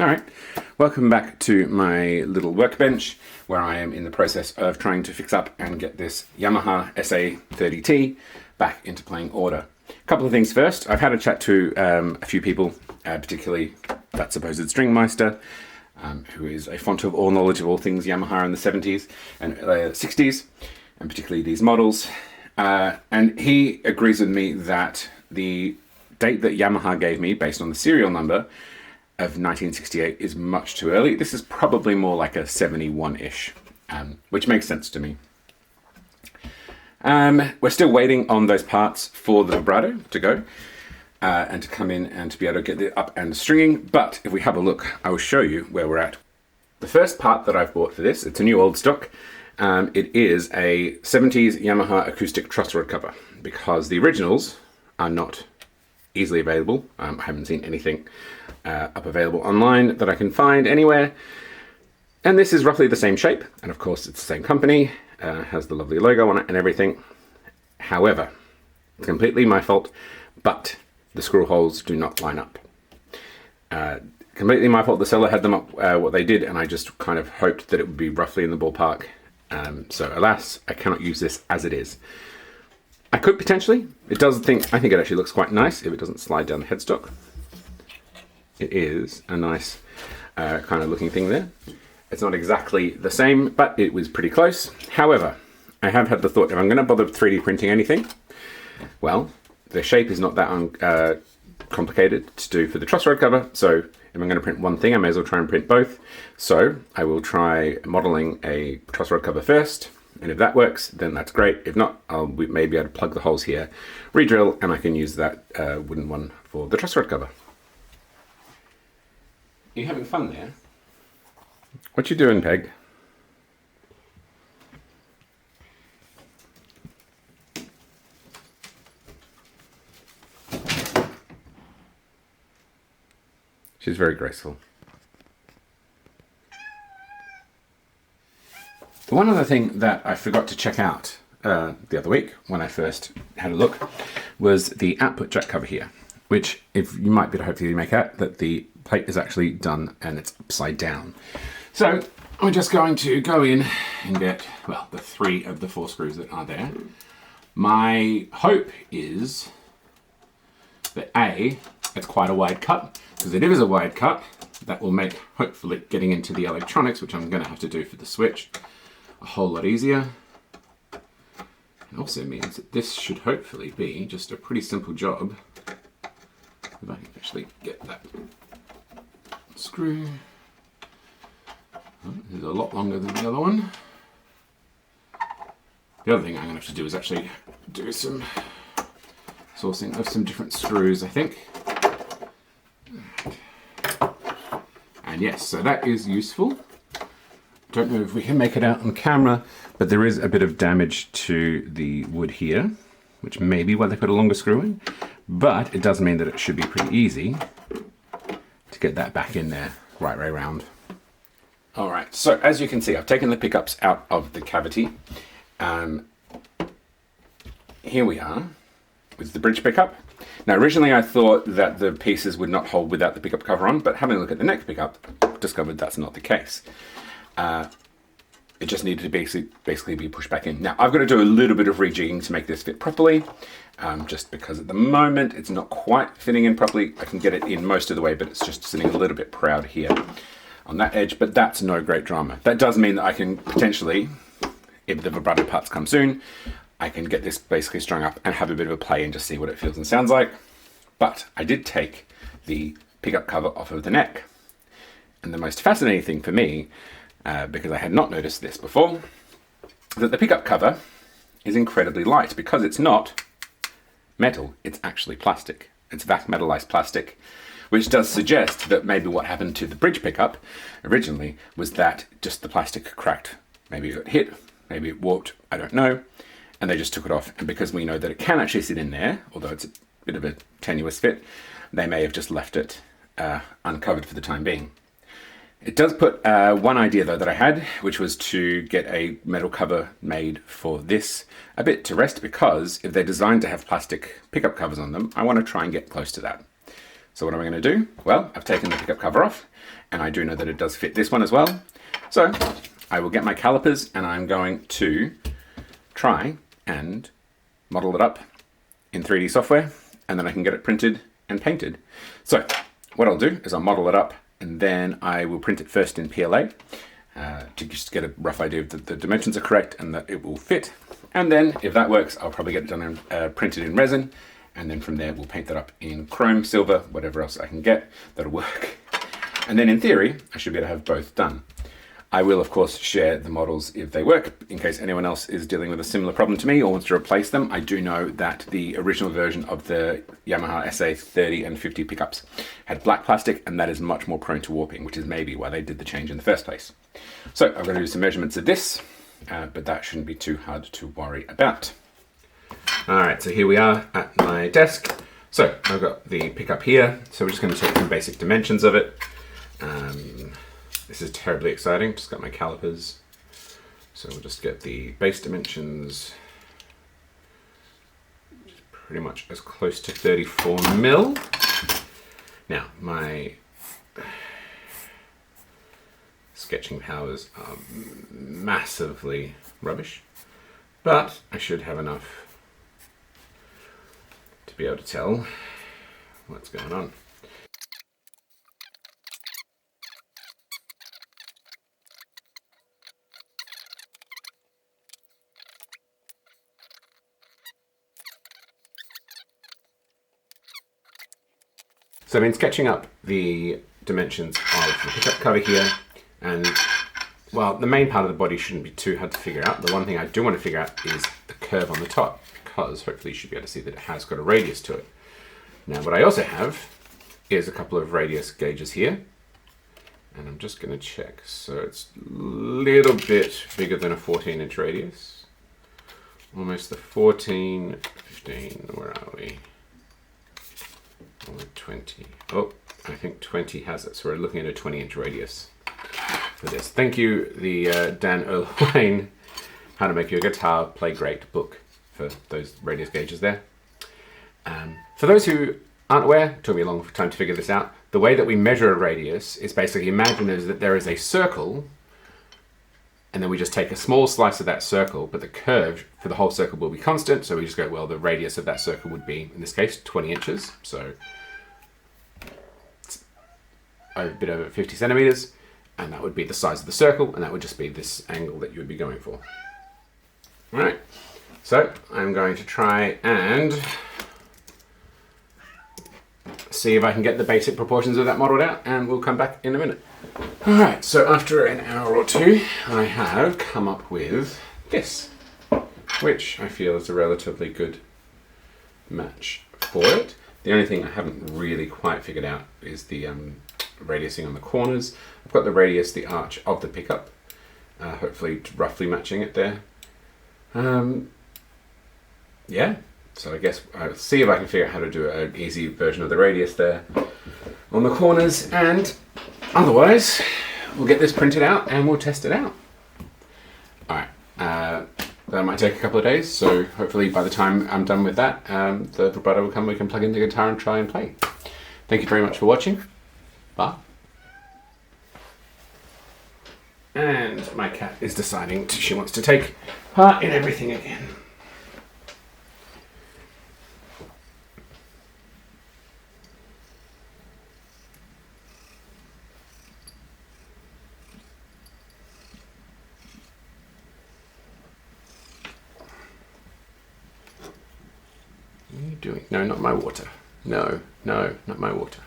Alright, welcome back to my little workbench where I am in the process of trying to fix up and get this Yamaha SA-30T back into playing order. A couple of things first. I've had a chat to a few people, particularly that supposed stringmeister, who is a font of all knowledge of all things Yamaha in the 70s and 60s, and particularly these models. And he agrees with me that the date that Yamaha gave me, based on the serial number, of 1968 is much too early. This is probably more like a 71-ish, which makes sense to me. We're still waiting on those parts for the vibrato to go and to come in and to be able to get it up and stringing. But if we have a look, I will show you where we're at. The first part that I've bought for this, it's a new old stock. It is a 70s Yamaha acoustic truss rod cover, because the originals are not easily available. I haven't seen anything up available online that I can find anywhere. And this is roughly the same shape, and of course it's the same company, has the lovely logo on it and everything. However, it's completely my fault, but the screw holes do not line up. Completely my fault. The seller had them up what they did, and I just kind of hoped that it would be roughly in the ballpark. So alas, I cannot use this as it is. I could potentially. I think it actually looks quite nice if it doesn't slide down the headstock. It is a nice kind of looking thing there. It's not exactly the same, but it was pretty close. However, I have had the thought, if I'm going to bother 3D printing anything, well, the shape is not that complicated to do for the truss rod cover. So if I'm going to print one thing, I may as well try and print both. So I will try modeling a truss rod cover first. And if that works, then that's great. If not, I'll maybe able to plug the holes here, re-drill, and I can use that wooden one for the truss rod cover. Are you having fun there? What you doing, Peg? She's very graceful. The one other thing that I forgot to check out the other week when I first had a look was the output jack cover here, which, if you might be able to hopefully make out that the plate is actually done and it's upside down. So I'm just going to go in and get, well, the 3 of the 4 screws that are there. My hope is that A, it's quite a wide cut, because if it is a wide cut, that will make, hopefully, getting into the electronics, which I'm going to have to do for the switch, a whole lot easier. It also means that this should hopefully be just a pretty simple job. If I can actually get that screw. Oh, this is a lot longer than the other one. The other thing I'm going to have to do is actually do some sourcing of some different screws, I think. And yes, so that is useful. Don't know if we can make it out on camera, but there is a bit of damage to the wood here, which may be why they put a longer screw in, but it does mean that it should be pretty easy to get that back in there right way around. All right, so as you can see, I've taken the pickups out of the cavity. Here we are with the bridge pickup. Now, originally I thought that the pieces would not hold without the pickup cover on, but having a look at the neck pickup, discovered that's not the case. It just needed to basically be pushed back in. Now, I've got to do a little bit of rejigging to make this fit properly, just because at the moment it's not quite fitting in properly. I can get it in most of the way, but it's just sitting a little bit proud here on that edge, but that's no great drama. That does mean that I can potentially, if the vibrato parts come soon, I can get this basically strung up and have a bit of a play and just see what it feels and sounds like. But I did take the pickup cover off of the neck. And the most fascinating thing for me, because I had not noticed this before, that the pickup cover is incredibly light, because it's not metal, it's actually plastic. It's vac metallized plastic, which does suggest that maybe what happened to the bridge pickup originally was that just the plastic cracked. Maybe it got hit, maybe it warped, I don't know, and they just took it off. And because we know that it can actually sit in there, although it's a bit of a tenuous fit, they may have just left it uncovered for the time being. It does put one idea though that I had, which was to get a metal cover made for this a bit to rest, because if they're designed to have plastic pickup covers on them, I want to try and get close to that. So what am I going to do? Well, I've taken the pickup cover off, and I do know that it does fit this one as well. So I will get my calipers and I'm going to try and model it up in 3D software, and then I can get it printed and painted. So what I'll do is I'll model it up, and then I will print it first in PLA to just get a rough idea that the dimensions are correct and that it will fit. And then if that works, I'll probably get it done and printed in resin. And then from there, we'll paint that up in chrome, silver, whatever else I can get that'll work. And then in theory, I should be able to have both done. I will, of course, share the models if they work, in case anyone else is dealing with a similar problem to me or wants to replace them. I do know that the original version of the Yamaha SA-30 and 50 pickups had black plastic, and that is much more prone to warping, which is maybe why they did the change in the first place. So I'm going to do some measurements of this, but that shouldn't be too hard to worry about. All right, so here we are at my desk. So I've got the pickup here, so we're just going to take some basic dimensions of it. This is terribly exciting. Just got my calipers. So we'll just get the base dimensions pretty much as close to 34 mil. Now, my sketching powers are massively rubbish, but I should have enough to be able to tell what's going on. So I've been sketching up the dimensions of the pickup cover here, and well, the main part of the body shouldn't be too hard to figure out. The one thing I do want to figure out is the curve on the top, because hopefully you should be able to see that it has got a radius to it. Now what I also have is a couple of radius gauges here, and I'm just going to check. So it's a little bit bigger than a 14-inch radius, almost the 14, 15, where are we? 20. Oh, I think 20 has it. So we're looking at a 20-inch radius for this. Thank you, the Dan Erlewine How to Make Your Guitar Play Great book, for those radius gauges there. For those who aren't aware, it took me a long time to figure this out. The way that we measure a radius is basically, imagine that there is a circle, and then we just take a small slice of that circle, but the curve for the whole circle will be constant. So we just go, well, the radius of that circle would be, in this case, 20 inches. So it's a bit over 50 centimeters. And that would be the size of the circle. And that would just be this angle that you would be going for. All right. So I'm going to try and see if I can get the basic proportions of that modeled out, and we'll come back in a minute. All right, so after an hour or two, I have come up with this, which I feel is a relatively good match for it. The only thing I haven't really quite figured out is the radiusing on the corners. I've got the radius, the arch of the pickup, hopefully roughly matching it there. Yeah, so I guess I'll see if I can figure out how to do an easy version of the radius there on the corners, and otherwise we'll get this printed out and we'll test it out. Alright, that might take a couple of days, so hopefully by the time I'm done with that, the vibrato will come, we can plug in the guitar and try and play. Thank you very much for watching. Bye. And my cat is deciding she wants to take part in everything again. What are you doing? No, not my water. No, not my water.